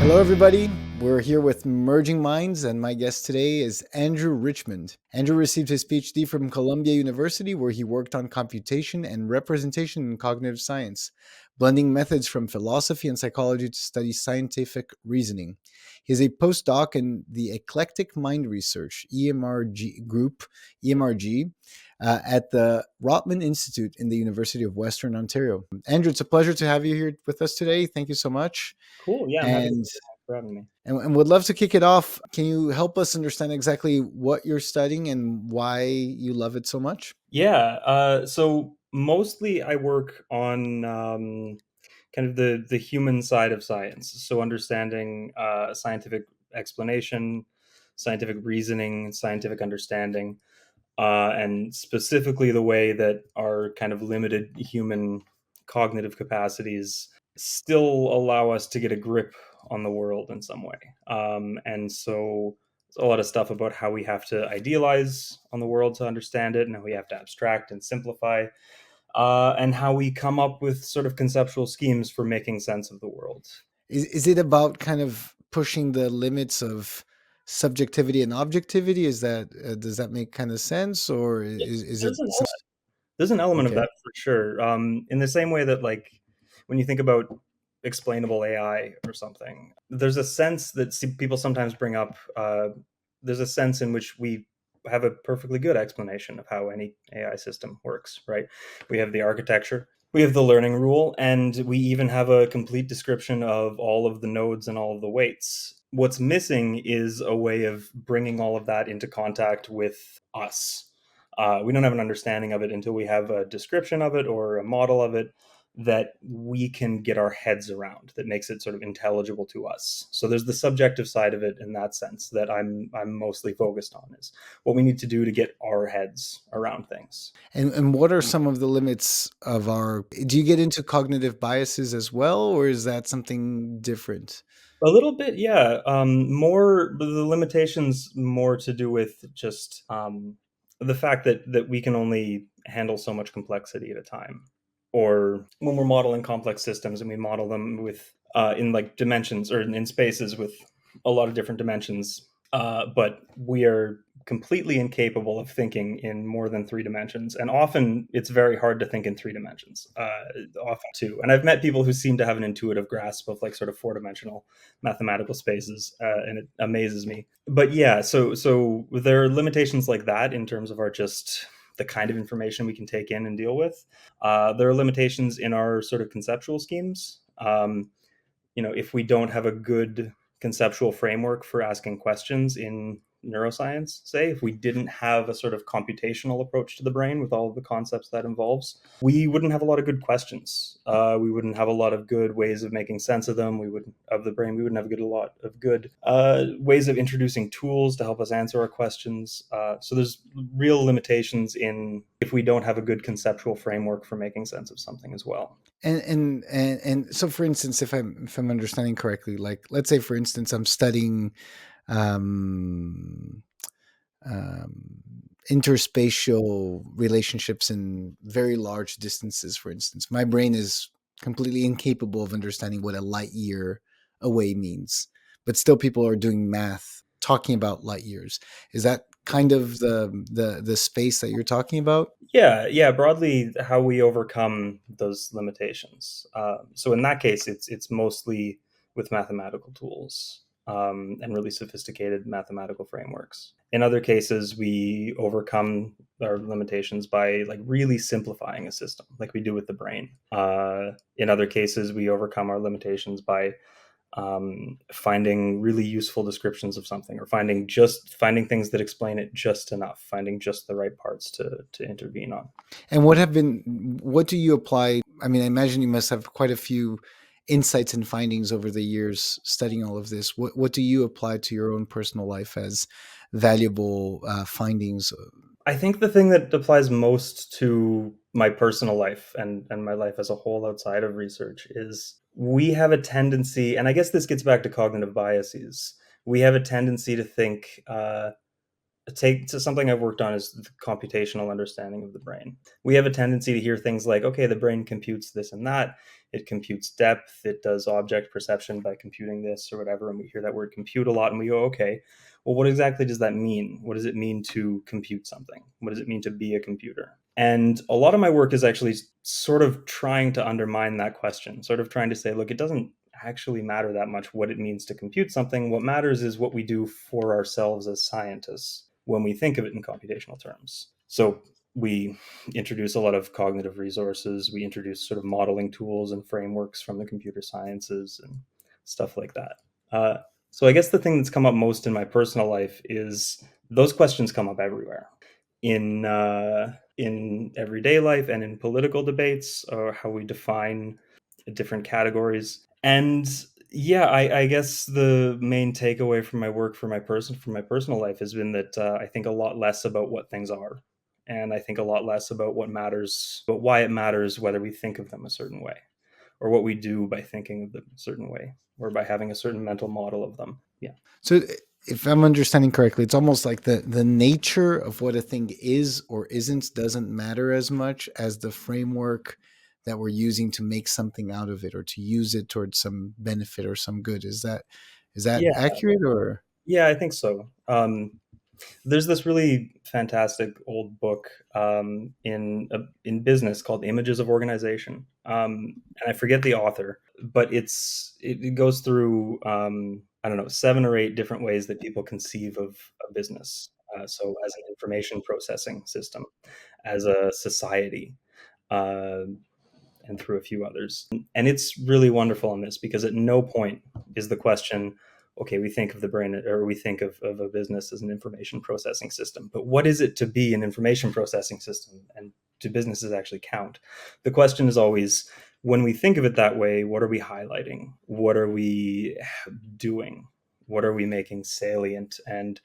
Hello, everybody. We're here with Merging Minds, and my guest today is Andrew Richmond. Andrew received his PhD from Columbia University, where he worked on computation and representation in cognitive science, blending methods from philosophy and psychology to study scientific reasoning. He is a postdoc in the Eclectic Mind Research (EMRG) group, EMRG, at the Rotman Institute in the University of Western Ontario. Andrew, it's a pleasure to have you here with us today. Thank you so much. Cool. Yeah, I'm happy to And be here. Thanks for having me. and would love to kick it off. Can you help us understand exactly what you're studying and why you love it so much? Yeah. So mostly I work on kind of the human side of science. So understanding scientific explanation, scientific reasoning, scientific understanding, and specifically the way that our kind of limited human cognitive capacities still allow us to get a grip on the world in some way. And so a lot of stuff about how we have to idealize on the world to understand it, and how we have to abstract and simplify, and how we come up with sort of conceptual schemes for making sense of the world. Is it about kind of pushing the limits of subjectivity and objectivity? Is that does that make kind of sense, or is it There's an some? There's an element of Okay. that for sure. In the same way that, like, when you think about explainable AI or something, there's a sense that people sometimes bring up. There's a sense in which we have a perfectly good explanation of how any AI system works, right? We have the architecture, we have the learning rule, and we even have a complete description of all of the nodes and all of the weights. What's missing is a way of bringing all of that into contact with us. We don't have an understanding of it until we have a description of it or a model of it that we can get our heads around, that makes it sort of intelligible to us. So there's the subjective side of it in that sense that I'm mostly focused on, is what we need to do to get our heads around things. And what are some of the limits of our? Do you get into cognitive biases as well, or is that something different? A little bit, yeah. More the limitations more to do with just the fact that we can only handle so much complexity at a time. Or when we're modeling complex systems and we model them with in like dimensions or in spaces with a lot of different dimensions, but we are completely incapable of thinking in more than three dimensions, and often it's very hard to think in three dimensions, often too. And I've met people who seem to have an intuitive grasp of like sort of four-dimensional mathematical spaces, and it amazes me. But yeah, so there are limitations like that in terms of our just the kind of information we can take in and deal with. There are limitations in our sort of conceptual schemes. If we don't have a good conceptual framework for asking questions in neuroscience, say, if we didn't have a sort of computational approach to the brain with all of the concepts that involves, we wouldn't have a lot of good questions. We wouldn't have a lot of good ways of making sense of them. We wouldn't of the brain. We wouldn't have a lot of good ways of introducing tools to help us answer our questions. So there's real limitations in if we don't have a good conceptual framework for making sense of something as well. And so, for instance, if I'm understanding correctly, like let's say, for instance, I'm studying um, um, interspatial relationships in very large distances. For instance, my brain is completely incapable of understanding what a light year away means, but still, people are doing math talking about light years. Is that kind of the space that you're talking about? Yeah. Broadly, how we overcome those limitations. So in that case, it's mostly with mathematical tools, and really sophisticated mathematical frameworks. In other cases, we overcome our limitations by like really simplifying a system, like we do with the brain. In other cases, we overcome our limitations by finding really useful descriptions of something, or finding things that explain it just enough, finding just the right parts to intervene on. And what do you apply? I mean, I imagine you must have quite a few insights and findings over the years studying all of this. What do you apply to your own personal life as valuable findings? I think the thing that applies most to my personal life and my life as a whole outside of research is we have a tendency, and I guess this gets back to cognitive biases. We have a tendency to think take to something I've worked on is the computational understanding of the brain. We have a tendency to hear things like, okay, the brain computes this and that. It computes depth. It does object perception by computing this or whatever. And we hear that word compute a lot and we go, okay, well, what exactly does that mean? What does it mean to compute something? What does it mean to be a computer? And a lot of my work is actually sort of trying to undermine that question, sort of trying to say, look, it doesn't actually matter that much what it means to compute something. What matters is what we do for ourselves as scientists when we think of it in computational terms. So we introduce a lot of cognitive resources. We introduce sort of modeling tools and frameworks from the computer sciences and stuff like that. So I guess the thing that's come up most in my personal life is those questions come up everywhere in everyday life and in political debates, or how we define different categories. And yeah, I guess the main takeaway from my work from my personal life has been that I think a lot less about what things are, and I think a lot less about what matters, but why it matters whether we think of them a certain way, or what we do by thinking of them a certain way, or by having a certain mental model of them. Yeah. So, if I'm understanding correctly, it's almost like the nature of what a thing is or isn't doesn't matter as much as the framework that we're using to make something out of it or to use it towards some benefit or some good. Is that Yeah, accurate or? yeah, I think so. There's this really fantastic old book in business called Images of Organization, and I forget the author, but it goes through I don't know, 7 or 8 different ways that people conceive of a business. So as an information processing system, as a society, uh, and through a few others. And it's really wonderful on this because at no point is the question, okay, we think of the brain or we think of a business as an information processing system, but what is it to be an information processing system? And do businesses actually count? The question is always, when we think of it that way, what are we highlighting? What are we doing? What are we making salient? And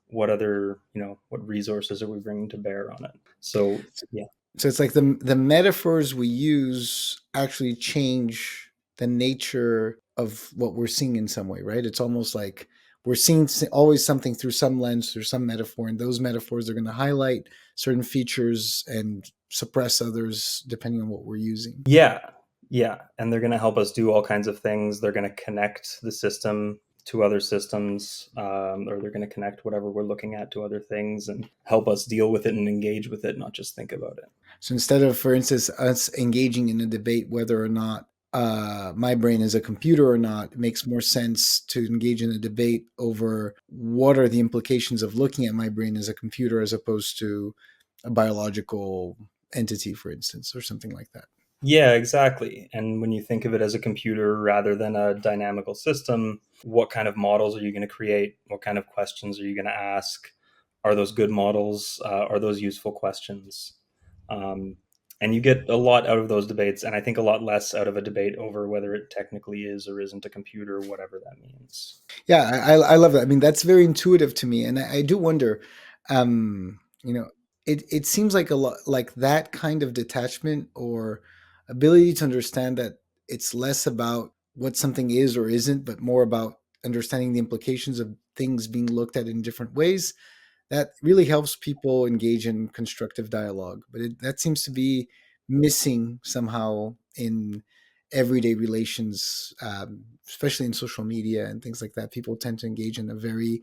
what other, what resources are we bringing to bear on it? So, yeah. So it's like the metaphors we use actually change the nature of what we're seeing in some way, right? It's almost like we're seeing always something through some lens, through some metaphor, and those metaphors are going to highlight certain features and suppress others depending on what we're using. Yeah, yeah, and they're going to help us do all kinds of things. They're going to connect the system to other systems, or they're going to connect whatever we're looking at to other things and help us deal with it and engage with it, not just think about it. So instead of, for instance, us engaging in a debate whether or not my brain is a computer or not, it makes more sense to engage in a debate over what are the implications of looking at my brain as a computer as opposed to a biological entity, for instance, or something like that. Yeah, exactly. And when you think of it as a computer rather than a dynamical system, what kind of models are you going to create? What kind of questions are you going to ask? Are those good models? Are those useful questions? Um, and you get a lot out of those debates, and I think a lot less out of a debate over whether it technically is or isn't a computer, whatever that means. Yeah, I love that. I mean, that's very intuitive to me, and I do wonder. You know, it seems like a lot like that kind of detachment or ability to understand that it's less about what something is or isn't, but more about understanding the implications of things being looked at in different ways that really helps people engage in constructive dialogue. But that seems to be missing somehow in everyday relations, especially in social media and things like that. People tend to engage in a very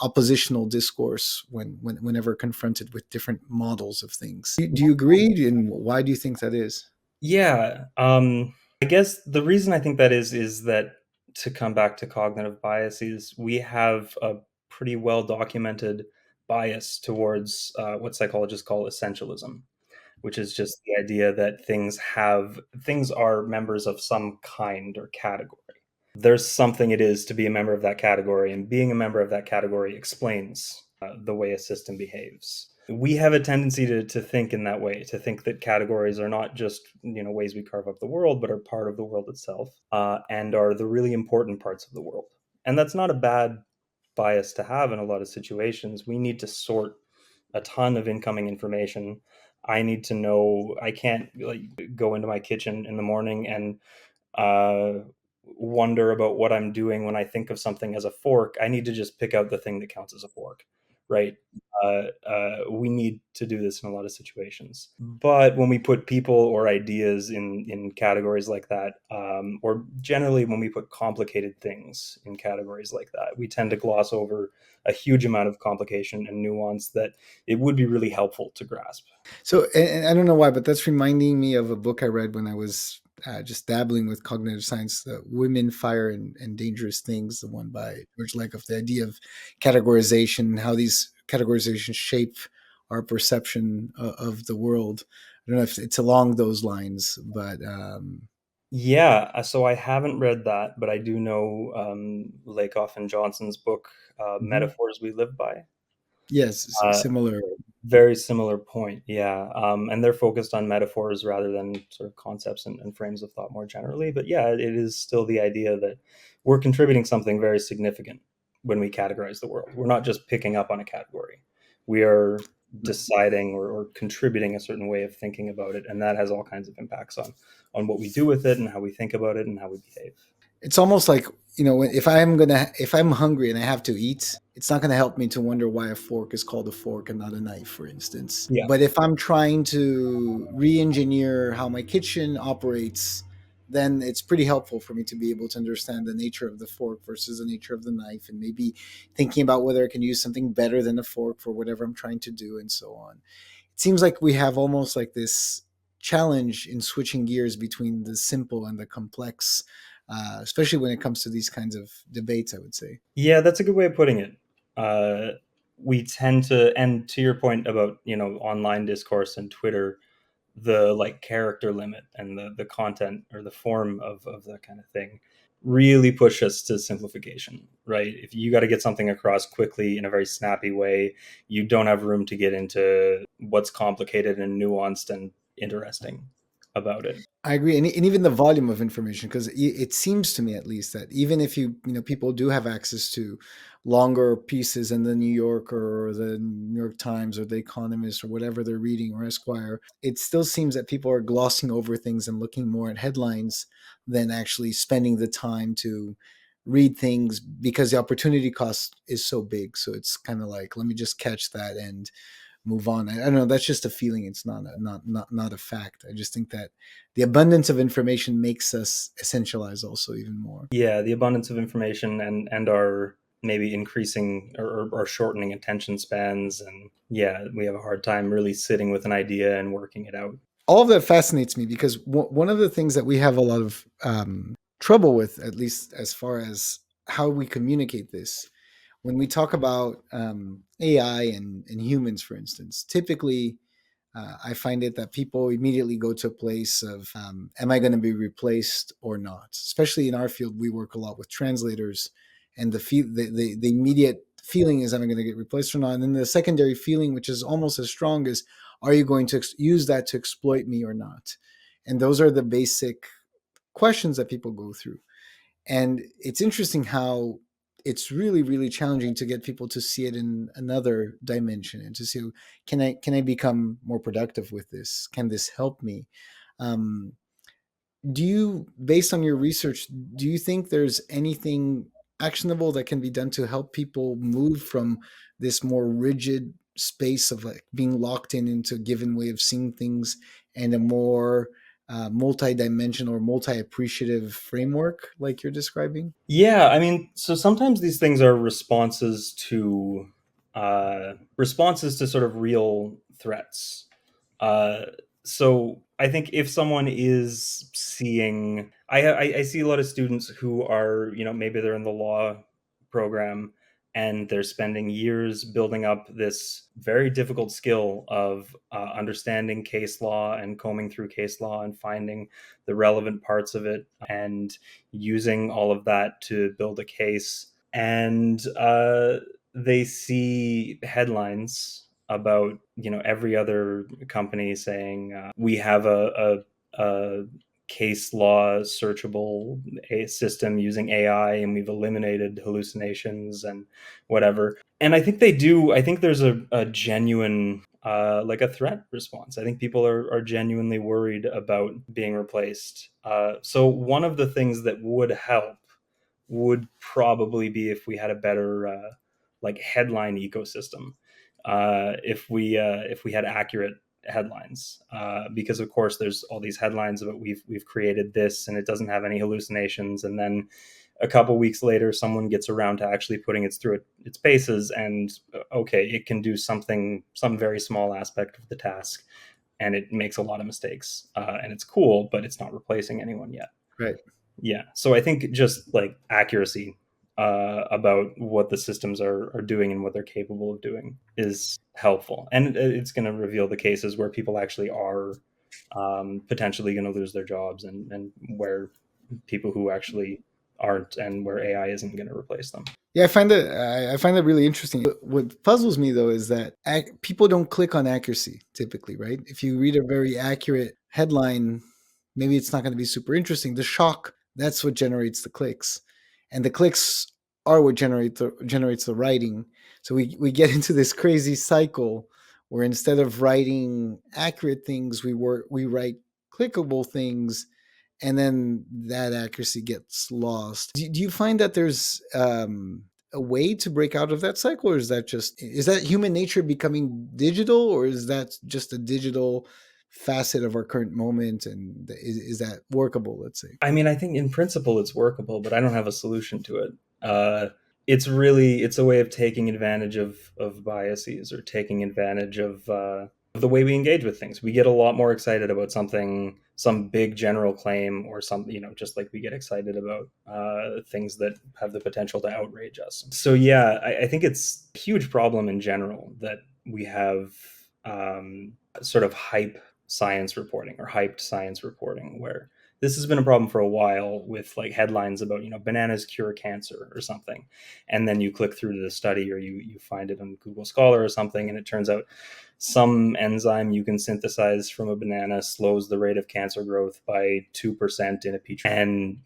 oppositional discourse whenever confronted with different models of things. Do you agree? And why do you think that is? Yeah, I guess the reason I think that is that, to come back to cognitive biases, we have a pretty well documented bias towards what psychologists call essentialism, which is just the idea that things are members of some kind or category. There's something it is to be a member of that category, and being a member of that category explains the way a system behaves. We have a tendency to think in that way, to think that categories are not just ways we carve up the world, but are part of the world itself, and are the really important parts of the world. And that's not a bad bias to have in a lot of situations. We need to sort a ton of incoming information. I need to know. I can't go into my kitchen in the morning and uh, wonder about what I'm doing when I think of something as a fork. I need to just pick out the thing that counts as a fork. right? We need to do this in a lot of situations. But when we put people or ideas in categories like that, or generally when we put complicated things in categories like that, we tend to gloss over a huge amount of complication and nuance that it would be really helpful to grasp. So, and I don't know why, but that's reminding me of a book I read when I was just dabbling with cognitive science, Women, Fire, and Dangerous Things, the one by George Lakoff, the idea of categorization, how these categorizations shape our perception of the world. I don't know if it's along those lines, but Yeah, so I haven't read that, but I do know Lakoff and Johnson's book, mhm. Metaphors We Live By. Yes, Uh, similar. Very similar point, yeah. And they're focused on metaphors rather than sort of concepts and frames of thought more generally. But yeah, it is still the idea that we're contributing something very significant when we categorize the world. We're not just picking up on a category. We are deciding or contributing a certain way of thinking about it, and that has all kinds of impacts on what we do with it and how we think about it and how we behave. It's almost like, if I'm hungry and I have to eat, it's not gonna help me to wonder why a fork is called a fork and not a knife, for instance. Yeah. But if I'm trying to re-engineer how my kitchen operates, then it's pretty helpful for me to be able to understand the nature of the fork versus the nature of the knife, and maybe thinking about whether I can use something better than a fork for whatever I'm trying to do, and so on. It seems like we have almost like this challenge in switching gears between the simple and the complex, especially when it comes to these kinds of debates, I would say. Yeah, that's a good way of putting it. Uh, we tend to, and to your point about, online discourse and Twitter, the like character limit and the content or the form of that kind of thing really push us to simplification, right? If you got to get something across quickly in a very snappy way, you don't have room to get into what's complicated and nuanced and interesting about it. I agree, and even the volume of information, because it seems to me, at least, that even if people do have access to longer pieces in the New Yorker or the New York Times or the Economist or whatever they're reading, or Esquire, it still seems that people are glossing over things and looking more at headlines than actually spending the time to read things, because the opportunity cost is so big. So it's kind of like, let me just catch that and move on. I don't know. That's just a feeling. It's not a fact. I just think that the abundance of information makes us essentialize also even more. Yeah, the abundance of information and our maybe increasing or shortening attention spans, and yeah, we have a hard time really sitting with an idea and working it out. All of that fascinates me because one of the things that we have a lot of trouble with, at least as far as how we communicate this, when we talk about AI and humans, for instance, typically I find it that people immediately go to a place of, am I going to be replaced or not? Especially in our field, we work a lot with translators, and the immediate feeling is, am I going to get replaced or not? And then the secondary feeling, which is almost as strong, is, are you going to use that to exploit me or not? And those are the basic questions that people go through. And it's interesting how it's really really challenging to get people to see it in another dimension, and to see, can I become more productive with this, can this help me. um, do you, based on your research, do you think there's anything actionable that can be done to help people move from this more rigid space of like being locked in into a given way of seeing things, and a more multi-dimensional or multi-appreciative framework like you're describing? Yeah, I mean, so sometimes these things are responses to sort of real threats. Uh, so I think if someone is seeing, I see a lot of students who are, maybe they're in the law program and they're spending years building up this very difficult skill of understanding case law and combing through case law and finding the relevant parts of it and using all of that to build a case. And they see headlines about every other company saying we have a case law searchable a system using AI and we've eliminated hallucinations and whatever. And I think they do. I think there's a genuine like a threat response. I think people are genuinely worried about being replaced. So one of the things that would help would probably be if we had a better like headline ecosystem if we had accurate headlines, because of course there's all these headlines about we've created this and it doesn't have any hallucinations, and then a couple weeks later someone gets around to actually putting it through its paces, and okay, it can do some very small aspect of the task, and it makes a lot of mistakes, and it's cool, but it's not replacing anyone yet. Right. Yeah, so I think just like accuracy about what the systems are doing and what they're capable of doing is helpful, and it's going to reveal the cases where people actually are potentially going to lose their jobs, and where people who actually aren't, and where AI isn't going to replace them. Yeah, I find that really interesting. What puzzles me though is that people don't click on accuracy typically, right? If you read a very accurate headline, maybe it's not going to be super interesting. The shock, that's what generates the clicks, and the clicks are what generates the writing. So we get into this crazy cycle where instead of writing accurate things, we write clickable things, and then that accuracy gets lost. Do you find that there's a way to break out of that cycle, or is that human nature becoming digital, or is that just a digital facet of our current moment, and is that workable? Let's say. I mean, I think in principle it's workable, but I don't have a solution to it. Uh, it's a way of taking advantage of biases, or taking advantage of the way we engage with things. We get a lot more excited about something, some big general claim, or some, just like we get excited about things that have the potential to outrage us. So yeah, I think it's a huge problem in general that we have sort of hype science reporting, or hyped science reporting, where this has been a problem for a while with like headlines about, bananas cure cancer or something, and then you click through to the study, or you find it on Google Scholar or something, and it turns out some enzyme you can synthesize from a banana slows the rate of cancer growth by 2% in a petri. And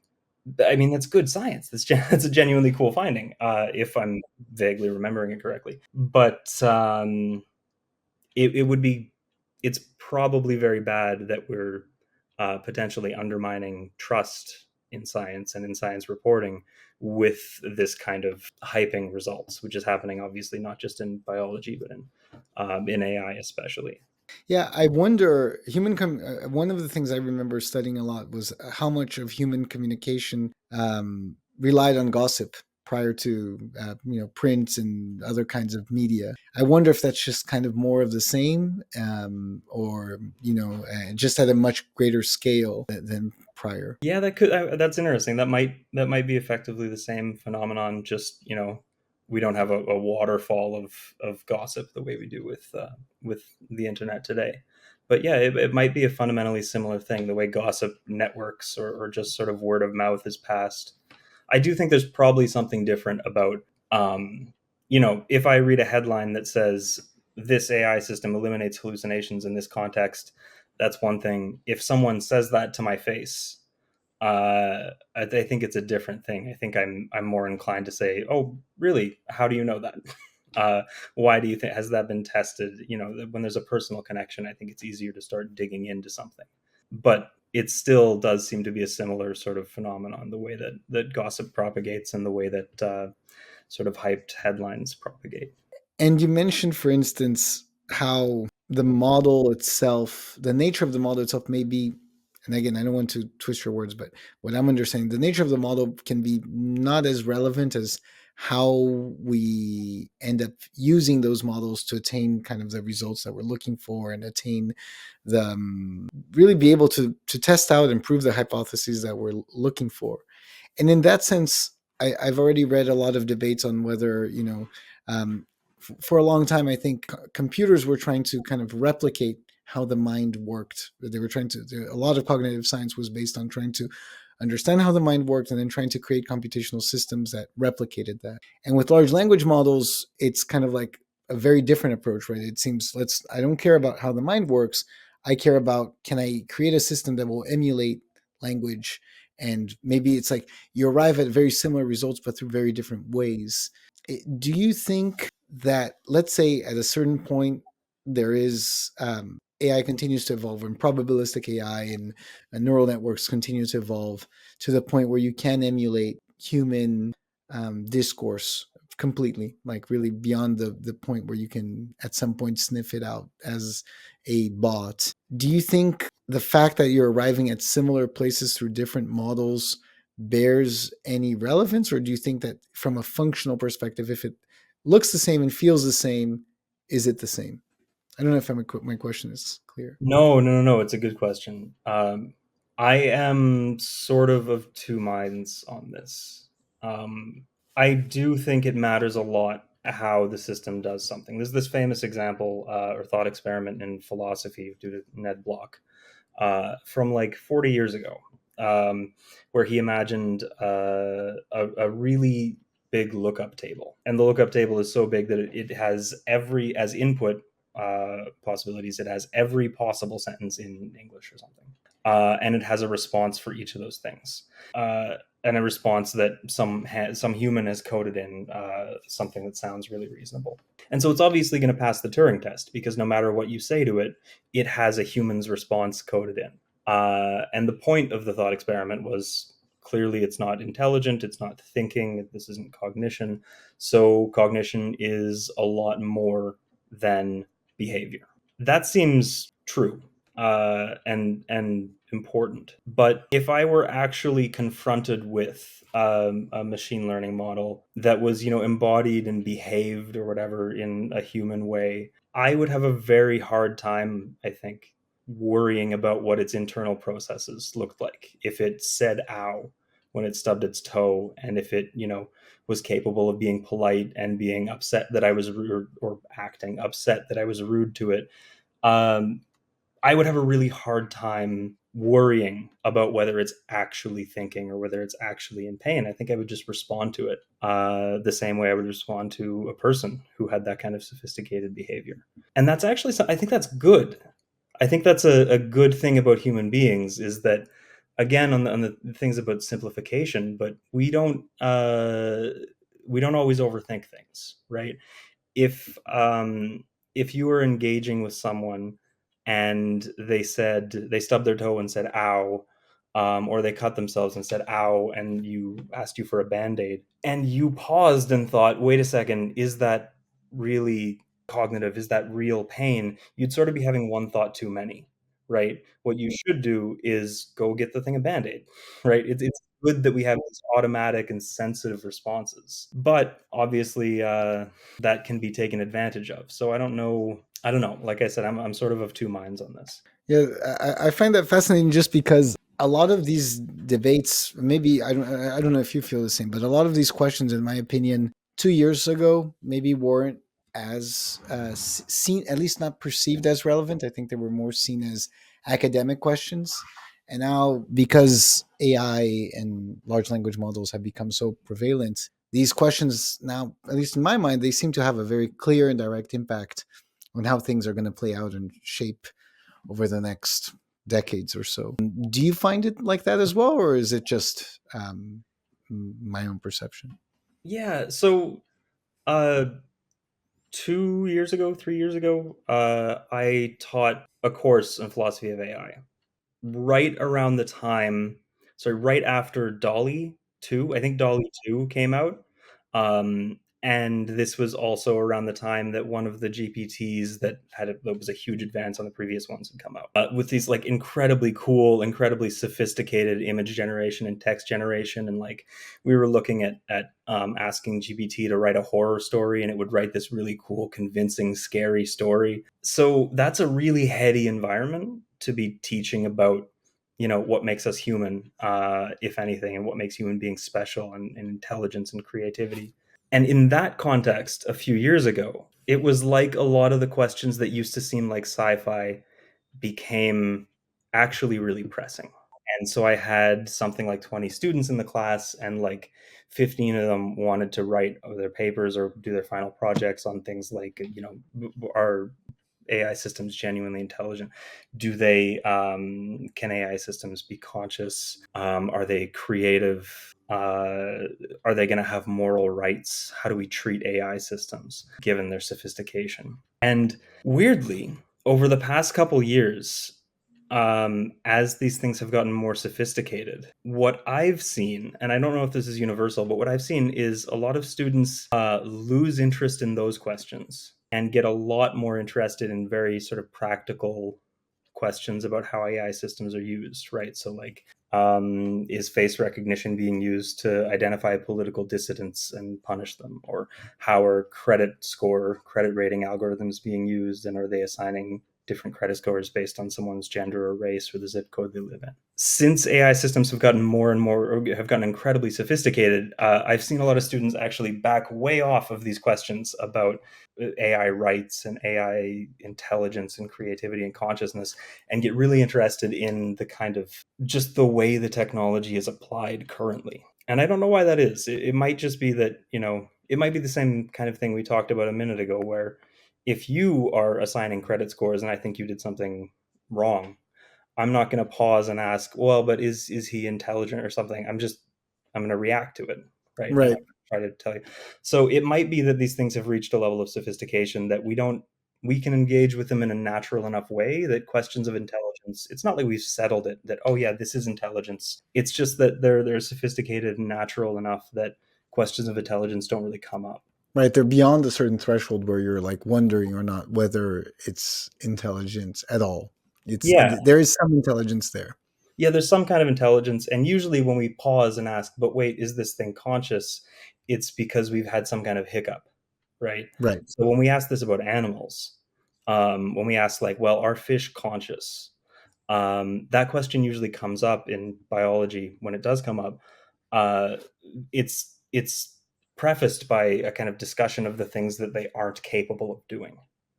I mean, that's good science. That's a genuinely cool finding, if I'm vaguely remembering it correctly. But it would be, it's probably very bad that we're potentially undermining trust in science and in science reporting with this kind of hyping results, which is happening obviously not just in biology, but in AI especially. Yeah, I wonder. One of the things I remember studying a lot was how much of human communication relied on gossip prior to print and other kinds of media. I wonder if that's just kind of more of the same, or just at a much greater scale than prior. Yeah, that's interesting. That might be effectively the same phenomenon. Just, we don't have a waterfall of gossip the way we do with the internet today. But yeah, it might be a fundamentally similar thing. The way gossip networks, or just sort of word of mouth is passed. I do think there's probably something different about, if I read a headline that says this AI system eliminates hallucinations in this context, that's one thing. If someone says that to my face, I think it's a different thing. I think I'm more inclined to say, "Oh, really? How do you know that? uh, why do you think, has that been tested?" When there's a personal connection, I think it's easier to start digging into something. But it still does seem to be a similar sort of phenomenon, the way that gossip propagates, and the way that sort of hyped headlines propagate. And you mentioned, for instance, how the model itself, the nature of the model itself may be, and again, I don't want to twist your words, but what I'm understanding, the nature of the model can be not as relevant as how we end up using those models to attain kind of the results that we're looking for, and attain the really be able to test out and prove the hypotheses that we're looking for. And in that sense, I've already read a lot of debates on whether, for a long time, I think computers were trying to kind of replicate how the mind worked. They were trying to, a lot of cognitive science was based on trying to understand how the mind worked, and then trying to create computational systems that replicated that. And with large language models, it's kind of like a very different approach, right? It seems, I don't care about how the mind works. I care about, can I create a system that will emulate language? And maybe it's like you arrive at very similar results, but through very different ways. Do you think that, let's say at a certain point, there is AI continues to evolve, and probabilistic AI and neural networks continue to evolve to the point where you can emulate human discourse, completely, like really beyond the point where you can at some point sniff it out as a bot. Do you think the fact that you're arriving at similar places through different models bears any relevance, or do you think that from a functional perspective, if it looks the same and feels the same, is it the same? I don't know if my question is clear. No, no, no, no. It's a good question. I am sort of two minds on this. Um, I do think it matters a lot how the system does something. There's this famous example or thought experiment in philosophy due to Ned Block from like 40 years ago, where he imagined a really big lookup table. And the lookup table is so big that it has every, as input possibilities, it has every possible sentence in English or something. And it has a response for each of those things. And a response that some human has coded in something that sounds really reasonable. And so it's obviously going to pass the Turing test because no matter what you say to it, it has a human's response coded in. And the point of the thought experiment was clearly it's not intelligent, it's not thinking, this isn't cognition. So cognition is a lot more than behavior. That seems true and important. But if I were actually confronted with a machine learning model that was, embodied and behaved or whatever in a human way, I would have a very hard time, I think, worrying about what its internal processes looked like. If it said ow when it stubbed its toe, and if it, was capable of being polite and being upset that I was rude, or acting upset that I was rude to it, um, I would have a really hard time worrying about whether it's actually thinking or whether it's actually in pain. I think I would just respond to it the same way I would respond to a person who had that kind of sophisticated behavior. And that's actually, I think that's good. I think that's a good thing about human beings is that, again, on the things about simplification, but we don't always overthink things, right? if if you were engaging with someone and they stubbed their toe and said ow, or they cut themselves and said ow, and you asked you for a band-aid and you paused and thought, wait a second, is that really cognitive, is that real pain? You'd sort of be having one thought too many, right? What you should do is go get the thing a band-aid, right? It's good that we have these automatic and sensitive responses, but obviously that can be taken advantage of. So I don't know. I don't know. Like I said, I'm sort of two minds on this. Yeah, I find that fascinating just because a lot of these debates, maybe I don't know if you feel the same, but a lot of these questions, in my opinion, 2 years ago maybe weren't as seen, at least not perceived as relevant. I think they were more seen as academic questions. And now, because AI and large language models have become so prevalent, these questions now, at least in my mind, they seem to have a very clear and direct impact on how things are going to play out and shape over the next decades or so. Do you find it like that as well, or is it just my own perception? Yeah. So uh, 2 years ago, 3 years ago, I taught a course in philosophy of AI. Right around the time, sorry, right after Dolly 2, I think Dolly 2 came out. And this was also around the time that one of the GPTs that was a huge advance on the previous ones had come out. With these like incredibly cool, incredibly sophisticated image generation and text generation. And like we were looking at asking GPT to write a horror story, and it would write this really cool, convincing, scary story. So that's a really heady environment to be teaching about, what makes us human, if anything, and what makes human beings special, and intelligence and creativity. And in that context, a few years ago, it was like a lot of the questions that used to seem like sci-fi became actually really pressing. And so I had something like 20 students in the class, and like 15 of them wanted to write their papers or do their final projects on things like, are AI systems genuinely intelligent? Do they can AI systems be conscious? Are they creative? Are they going to have moral rights? How do we treat AI systems given their sophistication? And weirdly, over the past couple years, as these things have gotten more sophisticated, what I've seen, and I don't know if this is universal, but what I've seen is a lot of students lose interest in those questions and get a lot more interested in very sort of practical questions about how AI systems are used, right? So, like, is face recognition being used to identify political dissidents and punish them? Or how are credit rating algorithms being used, and are they assigning different credit scores based on someone's gender or race or the zip code they live in? Since AI systems have gotten more and more, or have gotten incredibly sophisticated, I've seen a lot of students actually back way off of these questions about AI rights and AI intelligence and creativity and consciousness, and get really interested in the kind of just the way the technology is applied currently. And I don't know why that is. It might just be that, it might be the same kind of thing we talked about a minute ago, where if you are assigning credit scores and I think you did something wrong, I'm not going to pause and ask, well, but is he intelligent or something? I'm going to react to it, right? And I'm Right. going to try to tell you. So it might be that these things have reached a level of sophistication that we can engage with them in a natural enough way that questions of intelligence, it's not like we've settled it that, oh yeah, this is intelligence. It's just that they're sophisticated and natural enough that questions of intelligence don't really come up. Right. They're beyond a certain threshold where you're like wondering or not whether it's intelligence at all. Yeah, There is some intelligence there. yeah, there's some kind of intelligence. And usually when we pause and ask, but wait, is this thing conscious? It's because we've had some kind of hiccup, right? Right. So when we ask this about animals, when we ask, like, well, are fish conscious? That question usually comes up in biology. When it does come up, uh, it's prefaced by a kind of discussion of the things that they aren't capable of doing.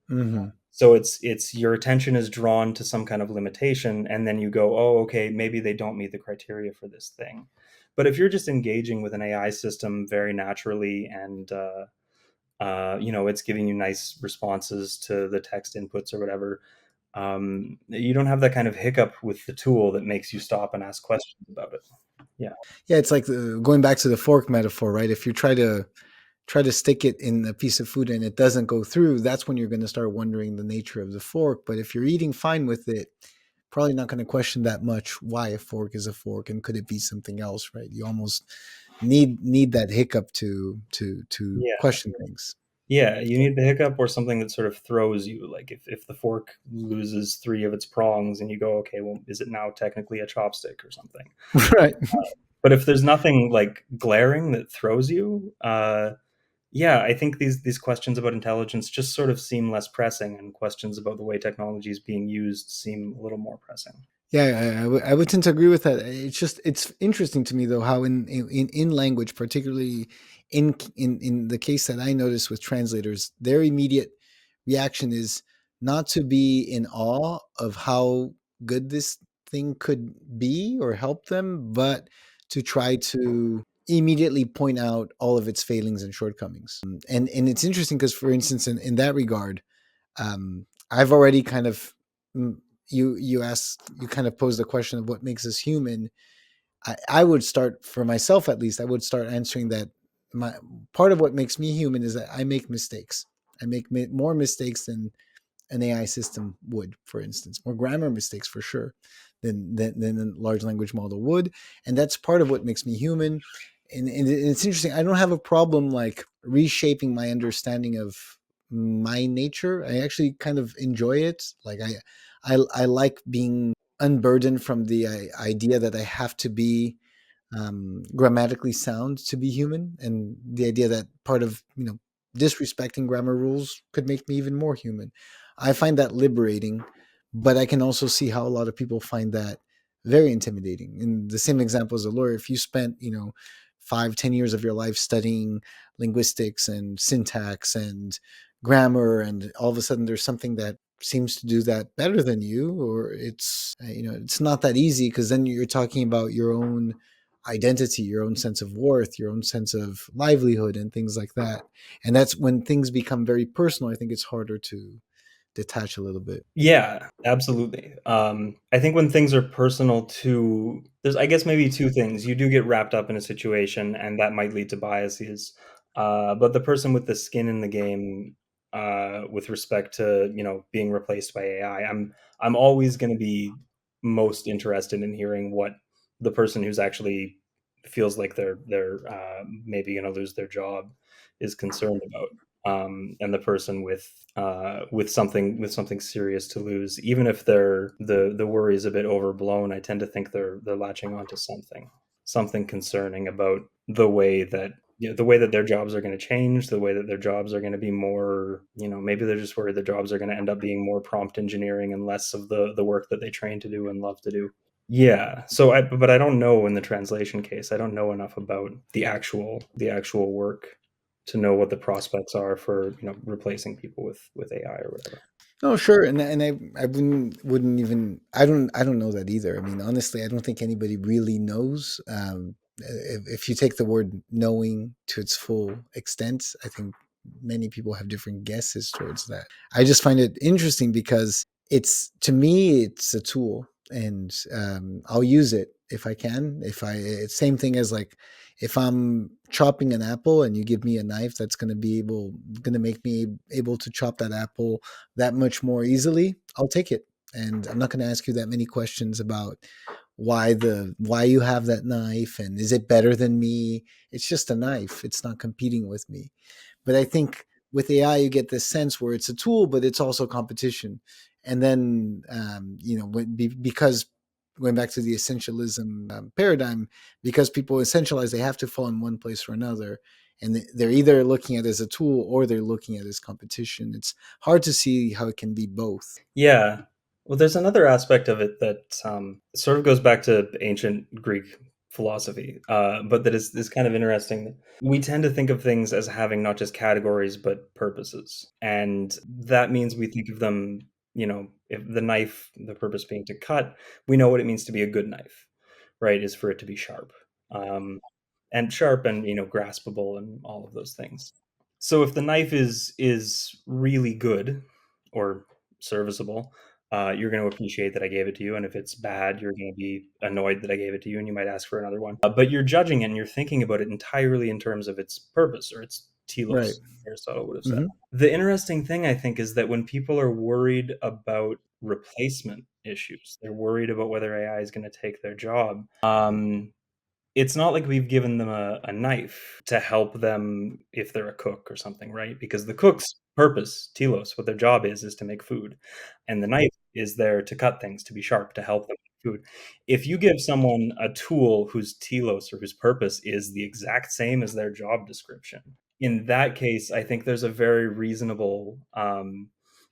Hmm. So it's your attention is drawn to some kind of limitation, and then you go, oh, okay, maybe they don't meet the criteria for this thing. But if you're just engaging with an AI system very naturally, and it's giving you nice responses to the text inputs or whatever, you don't have that kind of hiccup with the tool that makes you stop and ask questions about it. Yeah. Yeah, it's like going back to the fork metaphor, right? If you try to stick it in a piece of food and it doesn't go through, that's when you're going to start wondering the nature of the fork. But if you're eating fine with it, probably not going to question that much why a fork is a fork and could it be something else, right? You almost need that hiccup to Yeah. question things. Yeah, you need the hiccup or something that sort of throws you. Like, if the fork loses three of its prongs and you go, okay, well, is it now technically a chopstick or something? Right. But if there's nothing like glaring that throws you, yeah, I think these questions about intelligence just sort of seem less pressing, and questions about the way technology is being used seem a little more pressing. Yeah, I would tend to agree with that. It's interesting to me though how in language, particularly in the case that I noticed with translators, their immediate reaction is not to be in awe of how good this thing could be or help them, but to try to immediately point out all of its failings and shortcomings. And it's interesting because, for instance, in that regard, I've already kind of mm, you kind of posed the question of what makes us human. I would start for myself at least. I would start answering that my part of what makes me human is that I make mistakes. I make more mistakes than an AI system would, for instance, more grammar mistakes for sure than a large language model would, and that's part of what makes me human. And it's interesting. I don't have a problem like reshaping my understanding of my nature. I actually kind of enjoy it. Like I like being unburdened from the idea that I have to be grammatically sound to be human, and the idea that part of disrespecting grammar rules could make me even more human. I find that liberating, but I can also see how a lot of people find that very intimidating. In the same example as a lawyer, if you spent 5-10 years of your life studying linguistics and syntax and grammar, and all of a sudden there's something that seems to do that better than you, or it's not that easy, because then you're talking about your own identity, your own sense of worth, your own sense of livelihood, and things like that. And that's when things become very personal. I think it's harder to detach a little bit. Yeah, absolutely. I think when things are personal to, there's, I guess, maybe two things. You do get wrapped up in a situation, and that might lead to biases. But the person with the skin in the game, with respect to being replaced by AI, I'm always going to be most interested in hearing what the person who's actually feels like they're maybe going to lose their job is concerned about, and the person with something serious to lose, even if the worry is a bit overblown, I tend to think they're latching onto something concerning about the way that, the way that their jobs are going to change, the way that their jobs are going to be more, maybe they're just worried their jobs are going to end up being more prompt engineering and less of the work that they train to do and love to do. Yeah. But I don't know in the translation case. I don't know enough about the actual work to know what the prospects are for, replacing people with AI or whatever. Oh, sure, and I wouldn't even I don't know that either. I mean, honestly, I don't think anybody really knows. If you take the word knowing to its full extent, I think many people have different guesses towards that. I just find it interesting because it's to me it's a tool, and I'll use it if I can. If I it's same thing as like if I'm chopping an apple and you give me a knife that's going to make me able to chop that apple that much more easily, I'll take it. And I'm not going to ask you that many questions about why you have that knife and is it better than me. It's just a knife. It's not competing with me. But I think with AI, you get this sense where it's a tool, but it's also competition. And then, because going back to the essentialism paradigm, because people essentialize, they have to fall in one place or another. And they're either looking at it as a tool or they're looking at it as competition. It's hard to see how it can be both. Yeah. Well, there's another aspect of it that sort of goes back to ancient Greek philosophy, but that is kind of interesting. We tend to think of things as having not just categories, but purposes. And that means we think of them, if the knife, the purpose being to cut, we know what it means to be a good knife, right? Is for it to be sharp. Um, and sharp and, graspable and all of those things. So if the knife is really good or serviceable, you're going to appreciate that I gave it to you, and if it's bad, you're going to be annoyed that I gave it to you, and you might ask for another one. But you're judging it, and you're thinking about it entirely in terms of its purpose or its Right. telos, Aristotle would have said. Hmm. The interesting thing, I think, is that when people are worried about replacement issues, they're worried about whether AI is going to take their job. It's not like we've given them a knife to help them if they're a cook or something, right? Because the cook's purpose, telos, what their job is to make food. And the knife is there to cut things, to be sharp, to help them make food. If you give someone a tool whose telos or whose purpose is the exact same as their job description, in that case, I think there's a very reasonable,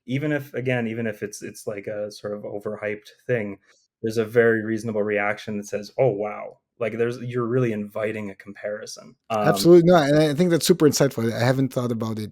even if it's like a sort of overhyped thing, there's a very reasonable reaction that says, "Oh wow, like you're really inviting a comparison." Absolutely not, and I think that's super insightful. I haven't thought about it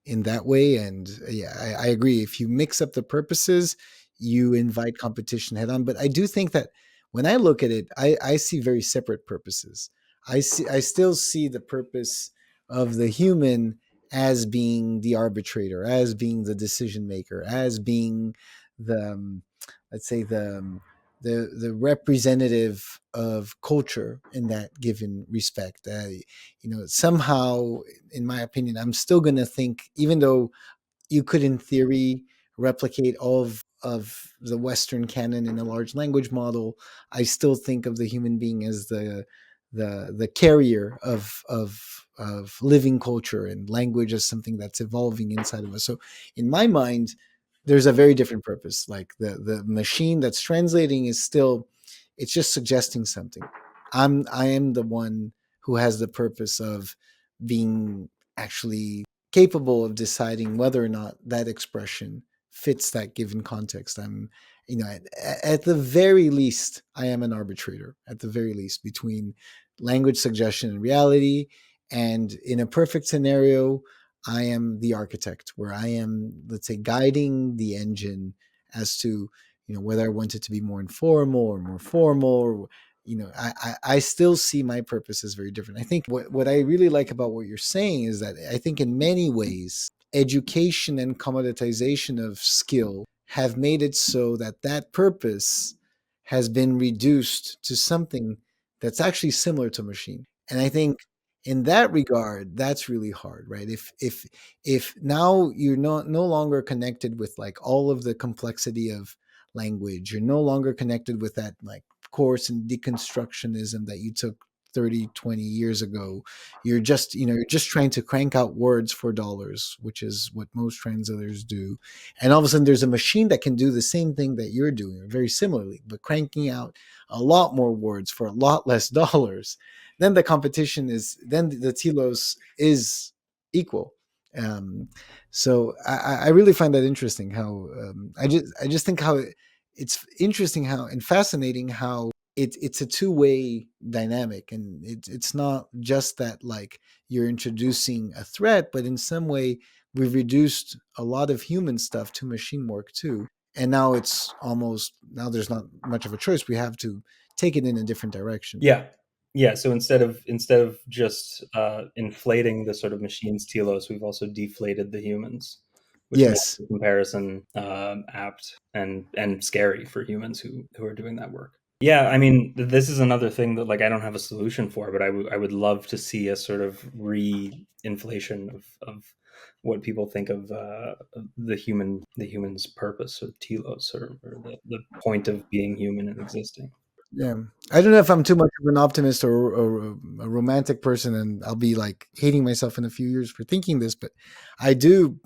in that way, and yeah, I agree. If you mix up the purposes, you invite competition head on. But I do think that when I look at it, I see very separate purposes. I still see the purpose of the human as being the arbitrator, as being the decision maker, as being the let's say the representative of culture in that given respect. Somehow, in my opinion, I'm still going to think, even though you could, in theory, replicate all of the Western canon in a large language model, I still think of the human being as the carrier of living culture and language as something that's evolving inside of us. So, in my mind, there's a very different purpose. Like the machine that's translating is still, it's just suggesting something. I am the one who has the purpose of being actually capable of deciding whether or not that expression fits that given context. At the very least, I am an arbitrator, at the very least, between language suggestion and reality. And in a perfect scenario, I am the architect, where I am, let's say, guiding the engine as to, whether I want it to be more informal or more formal, or I still see my purpose as very different. I think what I really like about what you're saying is that I think in many ways, education and commoditization of skill have made it so that that purpose has been reduced to something that's actually similar to machine. And I think in that regard, that's really hard, right? If now you're no longer connected with like all of the complexity of language. You're no longer connected with that like course in deconstructionism that you took 30, 20 years ago. You're just, you're just trying to crank out words for dollars, which is what most translators do. And all of a sudden there's a machine that can do the same thing that you're doing very similarly, but cranking out a lot more words for a lot less dollars. Then the competition is, then the telos is equal. um, so I really find that interesting how, I just think how it's interesting how and fascinating how it's a two-way dynamic, and it's not just that like you're introducing a threat, but in some way we've reduced a lot of human stuff to machine work too, and now it's almost, now there's not much of a choice, we have to take it in a different direction. Yeah. Yeah, so instead of just inflating the sort of machines telos, we've also deflated the humans, which makes Yes. the comparison apt and scary for humans who are doing that work. Yeah, I mean, this is another thing that like I don't have a solution for, but I would love to see a sort of re-inflation of what people think of the human's purpose or telos or the point of being human and existing. Yeah. I don't know if I'm too much of an optimist or a romantic person, and I'll be like hating myself in a few years for thinking this, but I do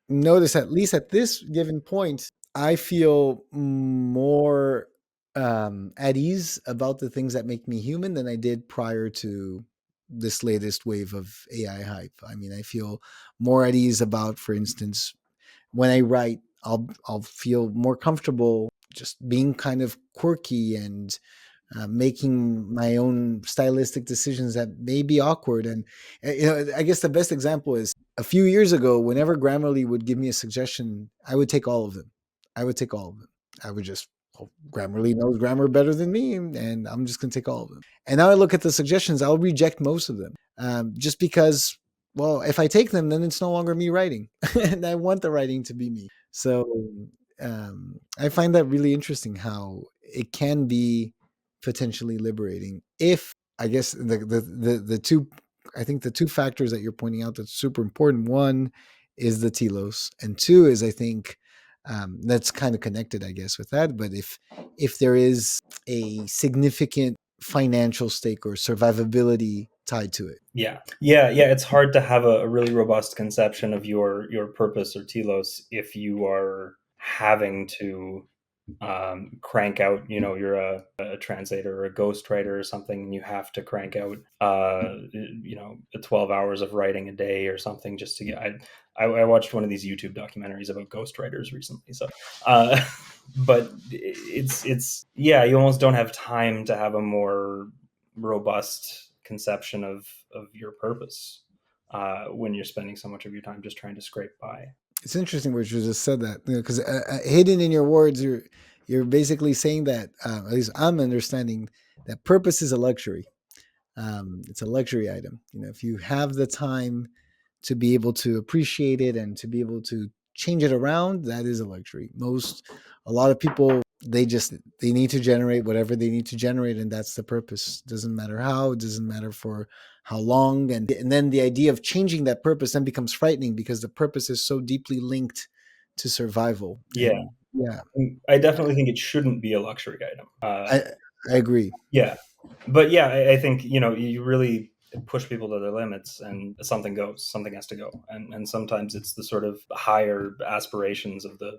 notice, at least at this given point, I feel more at ease about the things that make me human than I did prior to this latest wave of AI hype. I mean, I feel more at ease about, for instance, when I write, I'll feel more comfortable just being kind of quirky and making my own stylistic decisions that may be awkward. And I guess the best example is a few years ago, whenever Grammarly would give me a suggestion, I would take all of them. I would take all of them. I would just, oh, Grammarly knows grammar better than me, and I'm just going to take all of them. And now I look at the suggestions, I'll reject most of them, just because, well, if I take them, then it's no longer me writing, and I want the writing to be me. So I find that really interesting how it can be potentially liberating if, I guess, the two, I think the two factors that you're pointing out that's super important, one is the telos, and two is, I think, that's kind of connected, I guess, with that, but if there is a significant financial stake or survivability tied to it. Yeah, yeah, yeah. It's hard to have a really robust conception of your purpose or telos if you are having to crank out. You know, you're a translator or a ghostwriter or something, and you have to crank out 12 hours of writing a day or something just to get. I watched one of these YouTube documentaries about ghostwriters recently, so uh, but it's yeah, you almost don't have time to have a more robust conception of your purpose when you're spending so much of your time just trying to scrape by. It's interesting what you just said, that, because hidden in your words, you're basically saying that, at least I'm understanding, that purpose is a luxury. It's a luxury item. If you have the time to be able to appreciate it and to be able to change it around, that is a luxury. A lot of people, they need to generate whatever they need to generate, and that's the purpose. Doesn't matter how, it doesn't matter for how long, and then the idea of changing that purpose then becomes frightening because the purpose is so deeply linked to survival. Yeah, And yeah, I definitely think it shouldn't be a luxury item. I I agree. Yeah, but yeah, I think you really push people to their limits, and something has to go, and sometimes it's the sort of higher aspirations of the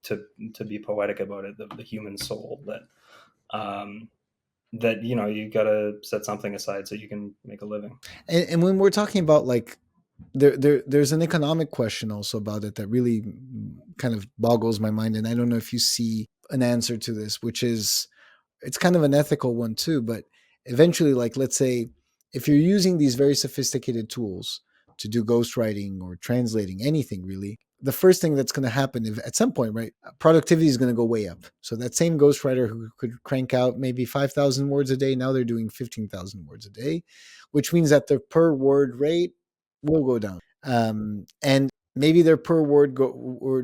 to be poetic about it, the human soul um, that you got to set something aside so you can make a living. And when we're talking about like, there's an economic question also about it that really kind of boggles my mind, and I don't know if you see an answer to this, which is, it's kind of an ethical one too, but eventually, like, let's say if you're using these very sophisticated tools to do ghostwriting or translating anything really, the first thing that's going to happen, if at some point, right, productivity is going to go way up. So that same ghostwriter who could crank out maybe 5,000 words a day, now they're doing 15,000 words a day, which means that their per word rate will go down. And maybe their per word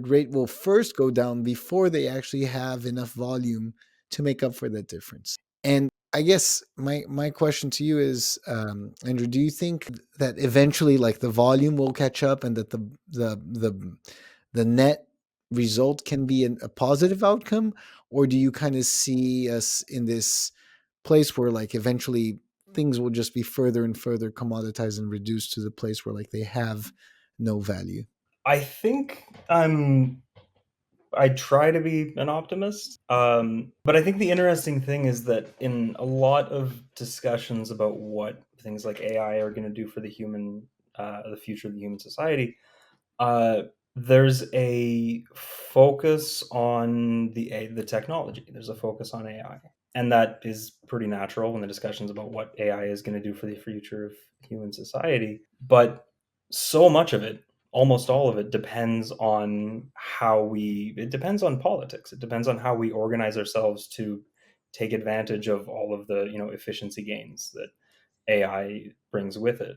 rate will first go down before they actually have enough volume to make up for that difference. And I guess my question to you is, Andrew, do you think that eventually, like, the volume will catch up, and that the net result can be a positive outcome, or do you kind of see us in this place where like eventually things will just be further and further commoditized and reduced to the place where like they have no value? I think I try to be an optimist, but I think the interesting thing is that in a lot of discussions about what things like AI are going to do for the future of the human society, uh, there's a focus on the technology. There's a focus on AI, and that is pretty natural when the discussions about what AI is going to do for the future of human society. But so much of it, almost all of it, depends on it depends on politics. It depends on how we organize ourselves to take advantage of all of the efficiency gains that AI brings with it,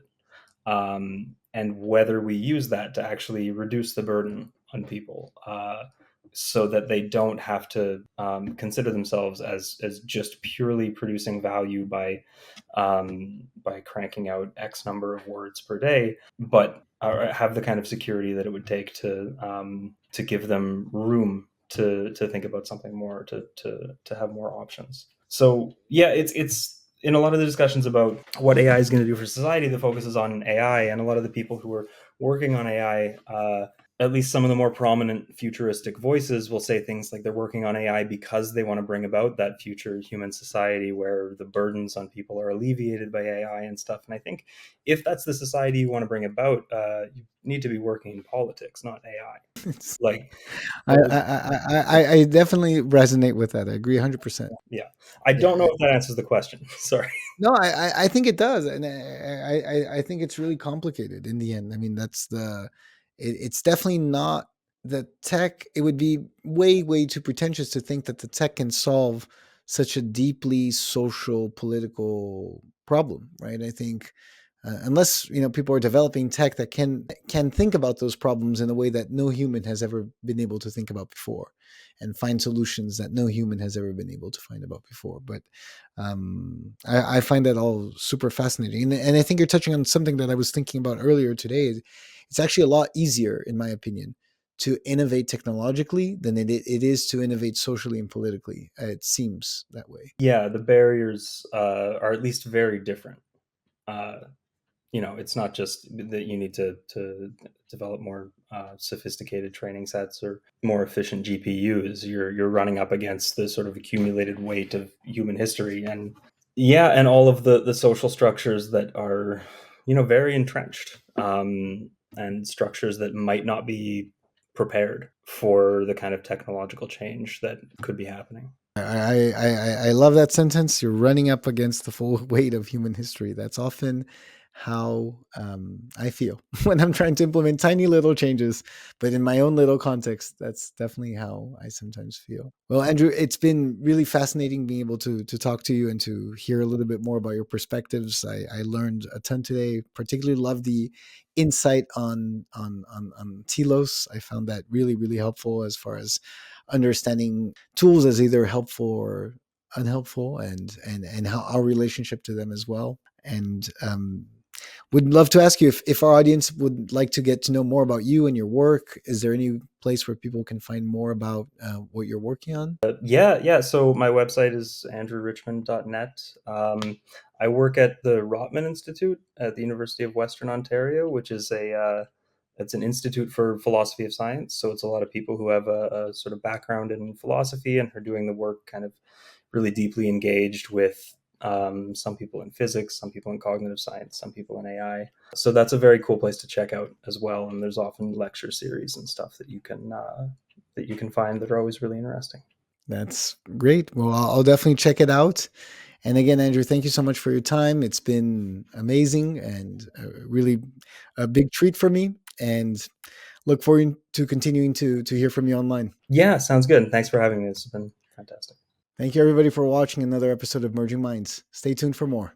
and whether we use that to actually reduce the burden on people, so that they don't have to consider themselves as just purely producing value by cranking out X number of words per day, but have the kind of security that it would take to give them room to think about something more, to have more options. So yeah, it's in a lot of the discussions about what AI is going to do for society, the focus is on AI, and a lot of the people who are working on AI, at least some of the more prominent futuristic voices, will say things like they're working on AI because they want to bring about that future human society where the burdens on people are alleviated by AI and stuff. And I think if that's the society you want to bring about, you need to be working in politics, not AI. It's, Like, I, I definitely resonate with that. I agree 100%. yeah, I Yeah. don't know if that answers the question. Sorry. No, I think it does, and I think it's really complicated in the end. I mean, it's definitely not the tech. It would be way too pretentious to think that the tech can solve such a deeply social political problem, right? I think unless people are developing tech that can think about those problems in a way that no human has ever been able to think about before, and find solutions that no human has ever been able to find about before. But I find that all super fascinating, and I think you're touching on something that I was thinking about earlier today. It's actually a lot easier, in my opinion, to innovate technologically than it is to innovate socially and politically. It seems that way. Yeah, the barriers are at least very different. Uh, it's not just that you need to develop more sophisticated training sets or more efficient GPUs. You're running up against the sort of accumulated weight of human history, and yeah, and all of the social structures that are very entrenched, and structures that might not be prepared for the kind of technological change that could be happening. I love that sentence. You're running up against the full weight of human history. That's often how I feel when I'm trying to implement tiny little changes. But in my own little context, that's definitely how I sometimes feel. Well, Andrew, it's been really fascinating being able to talk to you and to hear a little bit more about your perspectives. I learned a ton today. Particularly love the insight on Telos. I found that really helpful as far as understanding tools as either helpful or unhelpful, and how our relationship to them as well. And would love to ask you if our audience would like to get to know more about you and your work. Is there any place where people can find more about what you're working on? Yeah. So my website is andrewrichmond.net. I work at the Rotman Institute at the University of Western Ontario, which is it's an institute for philosophy of science. So it's a lot of people who have a sort of background in philosophy and are doing the work kind of really deeply engaged with some people in physics, some people in cognitive science, some people in AI. So that's a very cool place to check out as well. And there's often lecture series and stuff that you can find that are always really interesting. That's great. Well, I'll definitely check it out. And again, Andrew, thank you so much for your time. It's been amazing and really a big treat for me. And look forward to continuing to hear from you online. Yeah, sounds good. Thanks for having me. It's been fantastic. Thank you, everybody, for watching another episode of Merging Minds. Stay tuned for more.